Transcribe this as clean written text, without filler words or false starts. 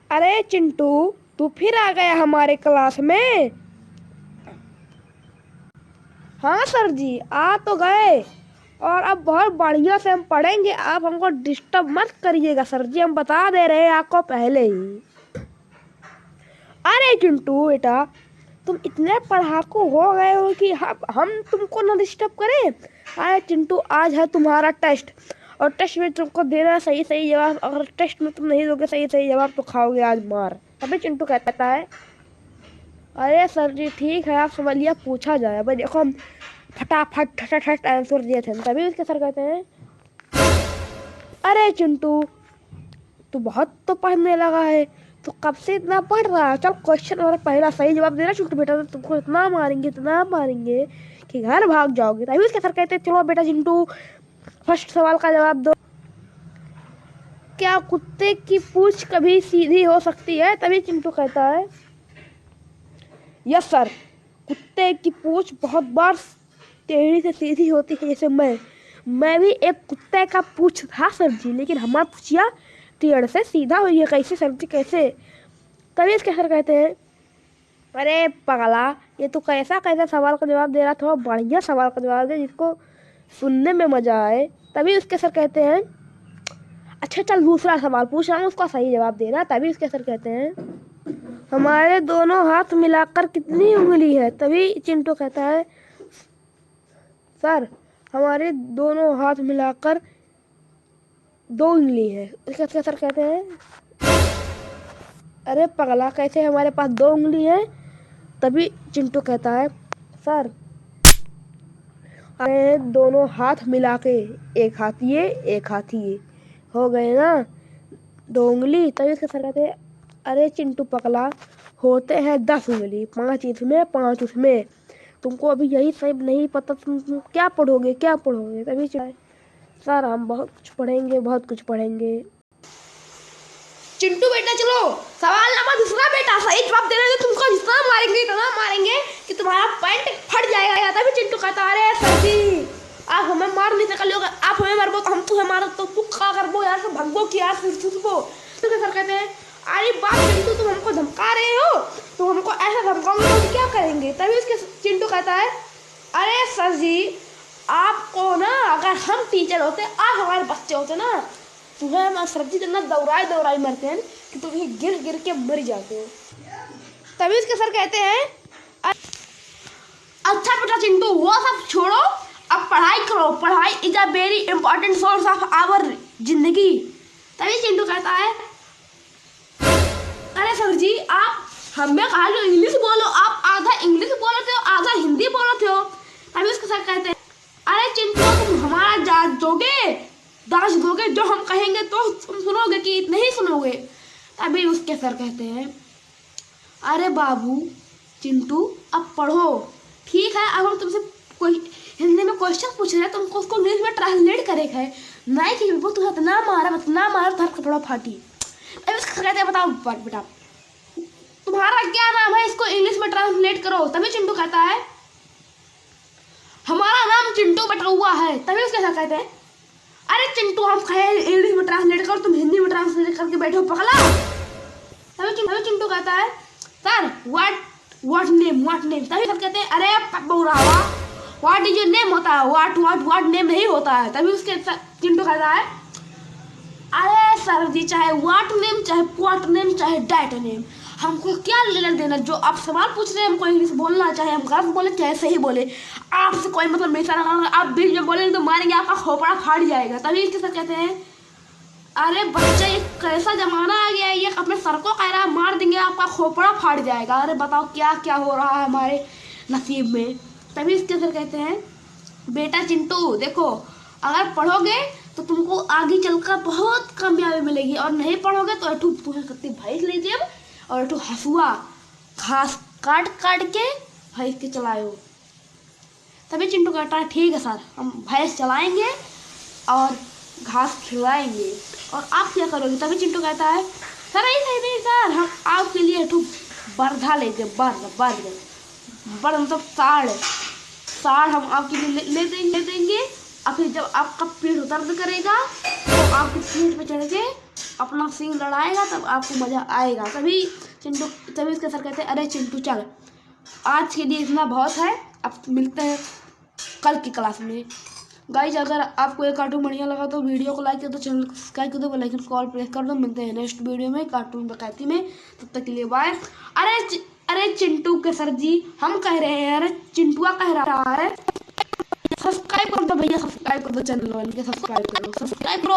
अरे चिंटू, तू फिर आ गया हमारे क्लास में। हाँ सर जी, आ तो गए। और अब बहुत बढ़िया से हम पढ़ेंगे, आप हमको डिस्टर्ब मत करिएगा सर जी, हम बता दे रहे हैं आपको पहले ही। अरे चिंटू बेटा, तुम इतने पढ़ाकू हो गए हो कि हम तुमको ना डिस्टर्ब करें। अरे चिंटू, आज है तुम्हारा टेस्ट, और टेस्ट में तुमको देना है सही सही जवाब। अगर टेस्ट में तुम नहीं दोगे सही सही जवाब तो खाओगे आज मार। तभी चिंटू कहता है, अरे सर जी ठीक है, आप सवालिया पूछा जाए। भाई देखो, हम फटाफट ठट आंसर दिए थे। तभी उसके सर कहते हैं, अरे चिंटू, तू बहुत तो पढ़ने लगा है, तो कब से इतना पढ़ रहा है। चल क्वेश्चन हमारा पहला सही जवाब देना चिंटू बेटा, तो तुमको इतना मारेंगे कि घर भाग जाओगे। तभी उसके सर कहते हैं, चलो बेटा चिंटू, फर्स्ट सवाल का जवाब दो। क्या कुत्ते की पूंछ कभी सीधी हो सकती है। तभी चिंटू कहता है, यस सर, कुत्ते की पूंछ बहुत बार टेढ़ी से सीधी होती है। जैसे मैं भी एक कुत्ते का पूंछ था सर जी, लेकिन हमारा पूछिया टेढ़ से सीधा हुई है। कैसे सर जी, कैसे। तभी इसके सर कहते हैं, अरे पगला, ये तो कैसा कैसा सवाल का जवाब दे रहा, थोड़ा बढ़िया सवाल का जवाब दे जिसको सुनने में मजा आए। तभी उसके सर कहते हैं, अच्छा चल दूसरा सवाल पूछ रहा हूँ, उसका सही जवाब देना। तभी उसके सर कहते हैं, हमारे दोनों हाथ मिलाकर कितनी उंगली है। तभी चिंटू कहता है, सर हमारे दोनों हाथ मिलाकर 2 उंगली है। उसके सर कहते हैं, अरे पगला, कैसे हमारे पास 2 उंगली है। तभी चिंटू कहता है, सर अरे दोनों हाथ मिला के एक हाथ ये एक हाथ ये हो गए ना 2 उंगली। तभी उसके सर कहते हैं, अरे चिंटू पगला, होते हैं 10 उंगली, 5 इसमें 5 उसमें। तुमको अभी यही सब नहीं पता, तुम क्या पढ़ोगे क्या पढ़ोगे। तभी सर हम बहुत कुछ पढ़ेंगे, बहुत कुछ पढ़ेंगे। चिंटू बेटा चलो, सवाल नंबर दूसरा बेटा, सही जवाब देना तो तुमको इतना मारेंगे कि तुम्हारा पैंट फट जाएगा। तभी चिंटू कहता है, अरे सर जी, आप हमें मार नहीं सकते, आप हमें मारबो तो हम तुम्हें मारो तो तू क्या करबो यार, से भगबो कि यार फिर सुसबो। तो सर कहते हैं, अरे बाप चिंटू, तुम हमको धमका रहे हो, तो हमको ऐसा धमकाओगे तो हम क्या करेंगे। तभी उसके चिंटू कहता है, अरे सर जी, आपको ना, अगर हम टीचर होते, आप हमारे बच्चे होते ना, तुम्हें हम सर जी इतना दौड़ाई मरते हैं कि तुम गिर गिर के मर जाते हो। तभी उसके सर कहते हैं, अच्छा बेटा चिंटू, वो सब छोड़ो, अब पढ़ाई करो। पढ़ाई is a very important source of our जिंदगी। तभी चिंटू कहता है, अरे सर जी, आप हमें कहा जो इंग्लिश बोलो, आप आधा इंग्लिश बोलते हो आधा हिंदी बोलते हो। तभी उसके सर कहते हैं, अरे चिंटू, तुम हमारा दाज दोगे, जो हम कहेंगे तो तुम सुनोगे कि नहीं सुनोगे। तभी उसके सर कहते हैं, अरे बाबू चिंटू, अब पढ़ो। ठीक है, अब हम तुमसे कोई हिंदी में क्वेश्चन पूछ रहे हैं, तुमको उसको इंग्लिश में ट्रांसलेट करेगा है, नहीं कि वो तुम्हें इतना मारा तो कपड़ा फाटी। अब उसके सर कहते हैं, बताओ बेटा तुम्हारा क्या नाम है, इसको इंग्लिश में ट्रांसलेट करो। तभी चिंटू कहता है, हमारा नाम चिंटू बटरुआ है। तभी उसके सर कहते हैं, अरे चिंटू, हम कहे इंग्लिश में ट्रांसलेट करो, तुम हिंदी में ट्रांसलेट करके बैठो पगला। तभी चिंटू कहता है, सर व्हाट नेम। तभी सर कहते हैं, अरे पब्बूरावा, व्हाट इज योर नेम होता है, व्हाट नेम नहीं होता है। तभी उसके चिंटू कहता है, अरे सर जी, चाहे व्हाट नेम, चाहे व्हाट नेम, चाहे डैट नेम, हमको क्या लेना देना। जो आप सवाल पूछ रहे हैं, हमको इंग्लिश बोलना, चाहे हम गलत बोले चाहे सही बोले, आपसे कोई मतलब नहीं। सर आप बीच में बोलेंगे तो मारेंगे, आपका खोपड़ा फाड़ जाएगा। तभी इसके सर कहते हैं, अरे बच्चा, ये कैसा जमाना आ गया है, ये अपने सर को कह रहा है मार देंगे, आपका खोपड़ा फाड़ जाएगा। अरे बताओ क्या क्या हो रहा है हमारे नसीब में। तभी इसके सर कहते हैं, बेटा चिंटू देखो, अगर पढ़ोगे तो तुमको आगे चलकर बहुत कामयाबी मिलेगी, और नहीं पढ़ोगे तो तुम्हें कत्ती भैंस लीजिए और हसुआ घास काट के भैंस के चलाओ। तभी चिंटू कहता है, ठीक है सर, हम भैंस चलाएंगे और घास खिलाएंगे, और आप क्या करोगे। तभी चिंटू कहता है, सर नहीं सर, हम आपके लिए बर्धा लेंगे, बर्द मतलब साड़ हम आपके लिए ले देंगे। और फिर जब आपका पेट दर्द करेगा तो आपके पेट पे चढ़ के अपना सीन लड़ाएगा तब आपको मज़ा आएगा। तभी उसके सर कहते हैं अरे चिंटू चल, आज के लिए इतना बहुत है, अब मिलते हैं कल की क्लास में। गाइज अगर आपको ये कार्टून बढ़िया लगा तो वीडियो को लाइक कर दो, चैनल को सब्सक्राइब कर दो, बेल आइकन कॉल प्रेस कर दो। मिलते हैं नेक्स्ट वीडियो में कार्टून बकैती में, तब तक के लिए बाय। अरे चिंटू के सर जी हम कह रहे हैं, अरे चिंटुआ कह रहा है सब्सक्राइब कर दो भैया, सब्सक्राइब कर दो, चैनल वाले के सब्सक्राइब करो, सब्सक्राइब करो।